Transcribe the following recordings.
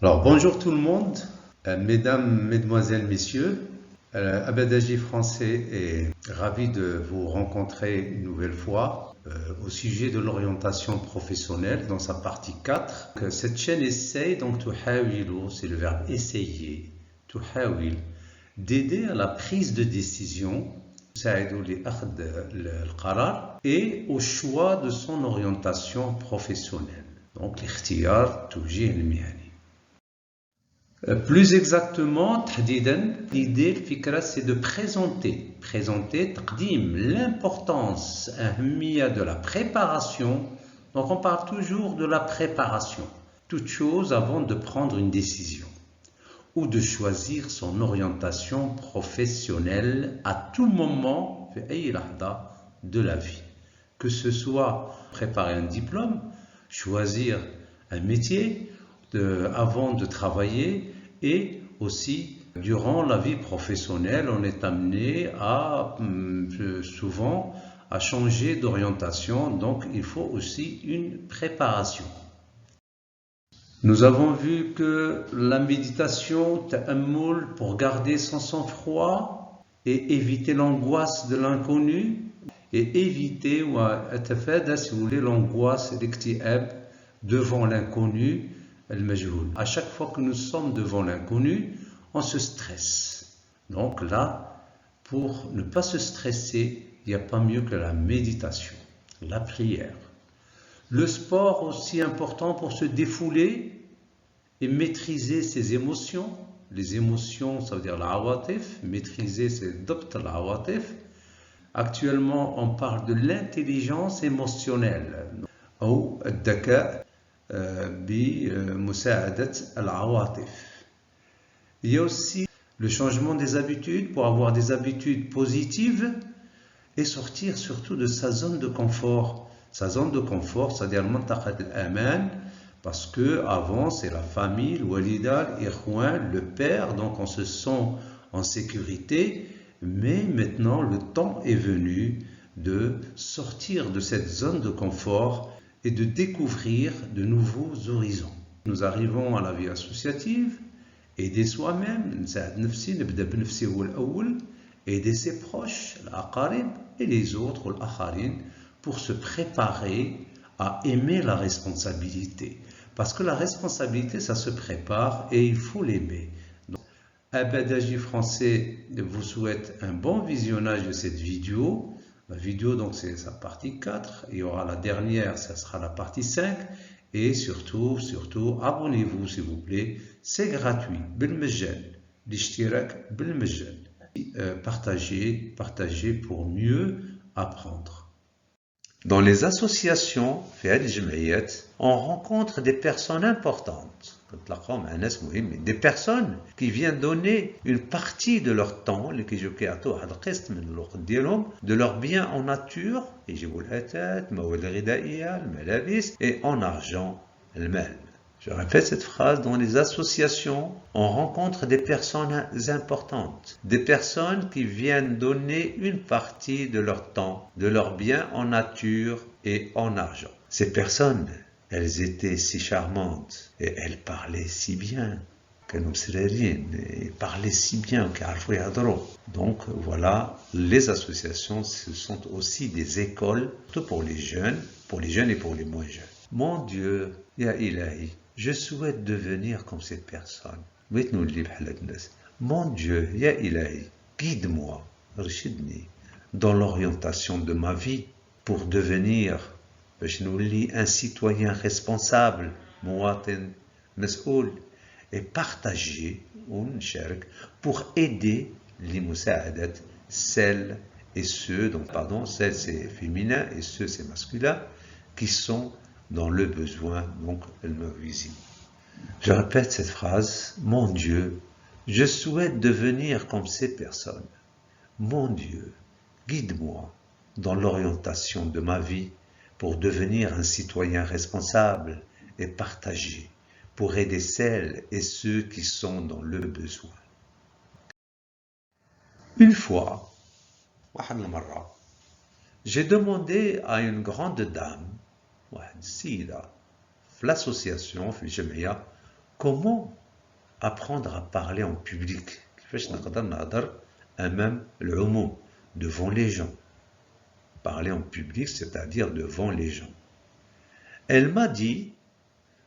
Alors bonjour tout le monde, mesdames, mesdemoiselles, messieurs. Abadaji français est ravi de vous rencontrer une nouvelle fois au sujet de l'orientation professionnelle dans sa partie 4. Cette chaîne essaye donc c'est le verbe essayer, d'aider à la prise de décision et au choix de son orientation professionnelle. Donc l'ikhtiyar توجيه المهني. Plus exactement, l'idée, c'est de présenter تقديم l'importance de la préparation. Donc on parle toujours de la préparation, toute chose avant de prendre une décision ou de choisir son orientation professionnelle à tout moment de la vie. Que ce soit préparer un diplôme, choisir un métier, avant de travailler, et aussi durant la vie professionnelle, on est amené souvent à changer d'orientation, donc il faut aussi une préparation. Nous avons vu que la méditation, ta'ammul, pour garder son sang-froid et éviter l'angoisse de l'inconnu, et éviter si vous voulez, l'angoisse, l'iktiab devant l'inconnu, al-majhoul. À chaque fois que nous sommes devant l'inconnu, on se stresse. Donc là, pour ne pas se stresser, il n'y a pas mieux que la méditation, la prière. Le sport aussi important pour se défouler et maîtriser ses émotions. Les émotions, ça veut dire l'awatef, maîtriser ses dabt al-awatif. Actuellement, on parle de l'intelligence émotionnelle, ou الذكاء بمساعدة العواطف. Il y a aussi le changement des habitudes pour avoir des habitudes positives et sortir surtout de sa zone de confort. Sa zone de confort, c'est-à-dire al-aman, parce que avant c'est la famille, le walida, le père, donc on se sent en sécurité. Mais maintenant, le temps est venu de sortir de cette zone de confort et de découvrir de nouveaux horizons. Nous arrivons à la vie associative, aider soi-même, aider ses proches, et les autres, pour se préparer à aimer la responsabilité. Parce que la responsabilité, ça se prépare et il faut l'aimer. Abadaji français vous souhaite un bon visionnage de cette vidéo. La vidéo, donc, c'est sa partie 4. Il y aura la dernière, ça sera la partie 5. Et surtout, abonnez-vous, s'il vous plaît. C'est gratuit. Bilmejjan. L'ishtirak bilmejjan. Partagez pour mieux apprendre. Dans les associations, on rencontre des personnes importantes. Des personnes qui viennent donner une partie de leur temps, de leurs biens en nature, et en argent, Je répète cette phrase, dans les associations, on rencontre des personnes importantes, des personnes qui viennent donner une partie de leur temps, de leurs biens en nature et en argent. Ces personnes, elles étaient si charmantes et elles parlaient si bien. Ils parlaient si bien. Donc voilà, les associations, ce sont aussi des écoles, surtout pour les jeunes et pour les moins jeunes. Mon Dieu, ya ilahi, je souhaite devenir comme cette personne. Mon Dieu, ya ilahi, guide-moi, dans l'orientation de ma vie pour devenir un citoyen responsable, et partager pour aider celles et ceux, celles c'est féminin et ceux c'est masculin, qui sont dans le besoin, donc elle me visite. Je répète cette phrase, mon Dieu, je souhaite devenir comme ces personnes. Mon Dieu, guide-moi dans l'orientation de ma vie pour devenir un citoyen responsable et partagé, pour aider celles et ceux qui sont dans le besoin. Une fois, j'ai demandé à une grande dame, l'association, comment apprendre à parler en public devant les gens. Parler en public, c'est-à-dire devant les gens. Elle m'a dit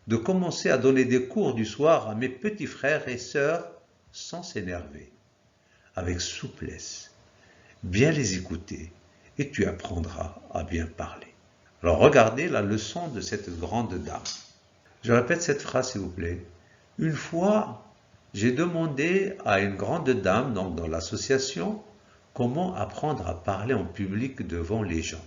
de commencer à donner des cours du soir à mes petits frères et sœurs sans s'énerver, avec souplesse, bien les écouter et tu apprendras à bien parler. Alors regardez la leçon de cette grande dame. Je répète cette phrase s'il vous plaît. Une fois, j'ai demandé à une grande dame, donc dans l'association, comment apprendre à parler en public devant les gens.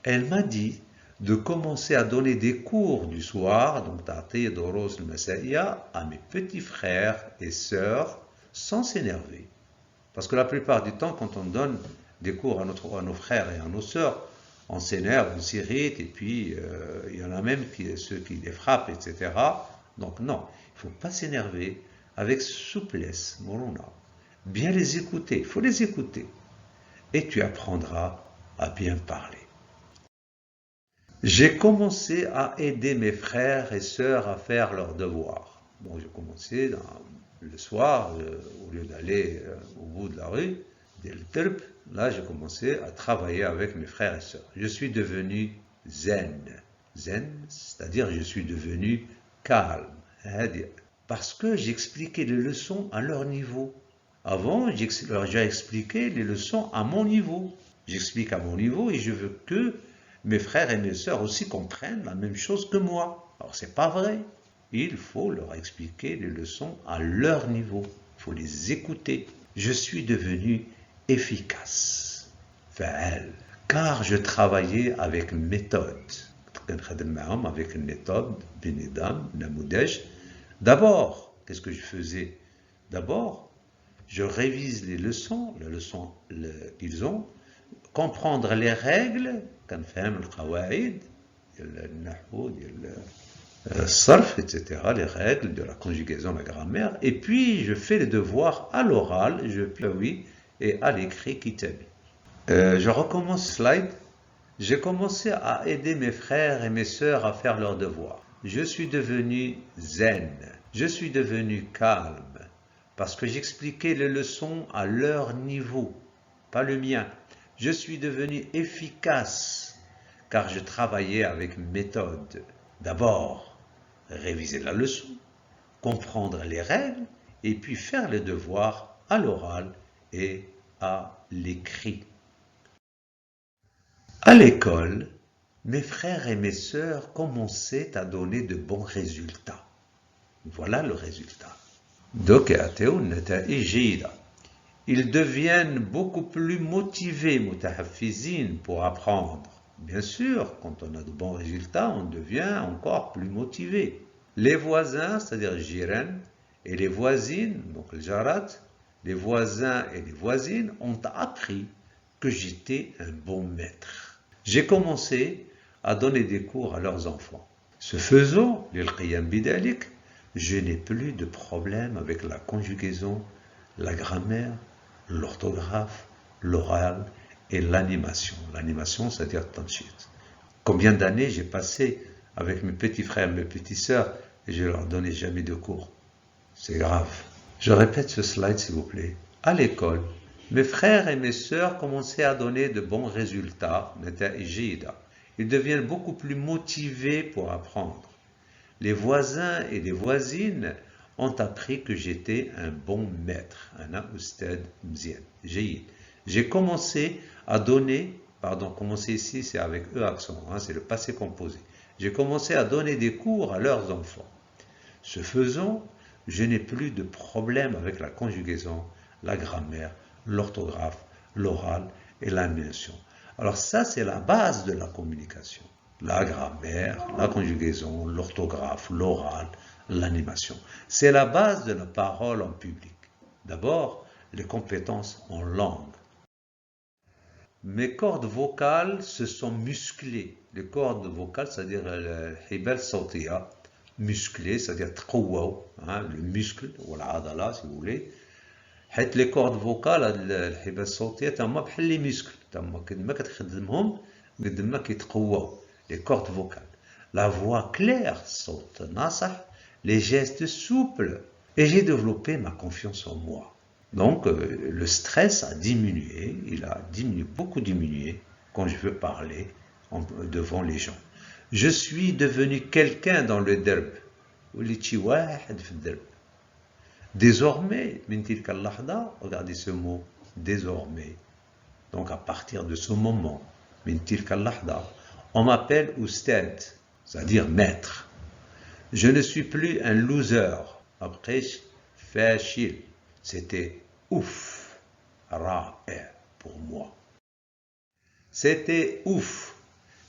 Elle m'a dit de commencer à donner des cours du soir, donc ta'ti doros al-masaiya, à mes petits frères et sœurs sans s'énerver. Parce que la plupart du temps, quand on donne des cours à nos frères et à nos sœurs, on s'énerve, on s'irrite, et puis il y en a même ceux qui les frappent, etc. Donc non, il ne faut pas s'énerver, avec souplesse, bien les écouter, il faut les écouter, et tu apprendras à bien parler. J'ai commencé à aider mes frères et sœurs à faire leurs devoirs. Bon, j'ai commencé le soir, au lieu d'aller au bout de la rue, là j'ai commencé à travailler avec mes frères et sœurs. Je suis devenu zen. Zen, c'est-à-dire je suis devenu calme. Parce que j'expliquais les leçons à leur niveau. Avant, j'ai expliqué les leçons à mon niveau. J'explique à mon niveau et je veux que mes frères et mes sœurs aussi comprennent la même chose que moi. Alors c'est pas vrai. Il faut leur expliquer les leçons à leur niveau. Il faut les écouter. Je suis devenu efficace. Car je travaillais avec méthode. Avec une méthode, D'abord, qu'est-ce que je faisais? D'abord, je révise les leçons qu'ils ont, comprendre les règles, etc., les règles de la conjugaison, la grammaire, et puis je fais les devoirs à l'oral, et à l'écrit kitabi. Je recommence slide. J'ai commencé à aider mes frères et mes sœurs à faire leurs devoirs. Je suis devenu zen, je suis devenu calme, parce que j'expliquais les leçons à leur niveau, pas le mien. Je suis devenu efficace, car je travaillais avec méthode. D'abord, réviser la leçon, comprendre les règles, et puis faire les devoirs à l'oral et à l'écrit. À l'école, mes frères et mes sœurs commençaient à donner de bons résultats. Voilà le résultat. Ils deviennent beaucoup plus motivés, mutahaffizin, pour apprendre. Bien sûr, quand on a de bons résultats, on devient encore plus motivé. Les voisins, c'est-à-dire jiran, et les voisines, donc le jarat, les voisins et les voisines ont appris que j'étais un bon maître. J'ai commencé à donner des cours à leurs enfants. Ce faisant, je n'ai plus de problème avec la conjugaison, la grammaire, l'orthographe, l'oral et l'animation. L'animation, c'est-à-dire tanchit. Combien d'années j'ai passé avec mes petits frères, mes petites sœurs, et je ne leur donnais jamais de cours. C'est grave. Je répète ce slide, s'il vous plaît. À l'école, mes frères et mes sœurs commençaient à donner de bons résultats, ils deviennent beaucoup plus motivés pour apprendre. Les voisins et les voisines ont appris que j'étais un bon maître. J'ai commencé à donner, commencer ici c'est avec E accent, c'est le passé composé. J'ai commencé à donner des cours à leurs enfants. Ce faisant, je n'ai plus de problème avec la conjugaison, la grammaire, l'orthographe, l'oral et l'animation. Alors ça, c'est la base de la communication. La grammaire, la conjugaison, l'orthographe, l'oral, l'animation. C'est la base de la parole en public. D'abord, les compétences en langue. Mes cordes vocales se sont musclées. Les cordes vocales, c'est-à-dire le hibal sawtiya, musclé, c'est-à-dire tqouwaw, le muscle, ou l'adala si vous voulez. حيت les cordes vocales, الحبال الصوتية تما بحال لي muscles, تما قد ما كتخدمهم قد ما كيتقواو. Les cordes vocales. La voix claire, صوت ناصح, les gestes souples. Et j'ai développé ma confiance en moi. Donc, le stress a diminué, il a diminué, beaucoup diminué quand je veux parler devant les gens. Je suis devenu quelqu'un dans le derb. Désormais, regardez ce mot, désormais. Donc, à partir de ce moment, on m'appelle Oustad, c'est-à-dire maître. Je ne suis plus un loser. Après, fachil. C'était ouf. Ra'a pour moi. C'était ouf.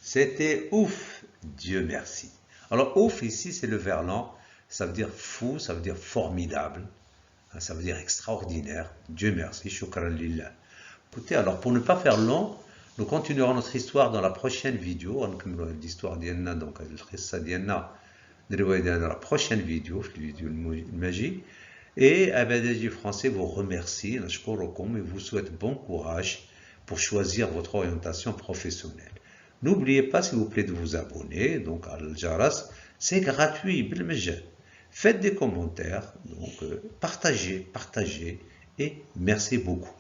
C'était ouf. Dieu merci. Alors, ouf ici, c'est le verlan. Ça veut dire fou, ça veut dire formidable. Ça veut dire extraordinaire. Dieu merci. Shukran lillah. Écoutez, alors pour ne pas faire long, nous continuerons notre histoire dans la prochaine vidéo. L'histoire d'Yenna, donc dans la prochaine vidéo, magie. Et Abadaji français vous remercie, et vous souhaite bon courage pour choisir votre orientation professionnelle. N'oubliez pas, s'il vous plaît, de vous abonner, donc à Al-Jaras, c'est gratuit, faites des commentaires, donc partagez, et merci beaucoup.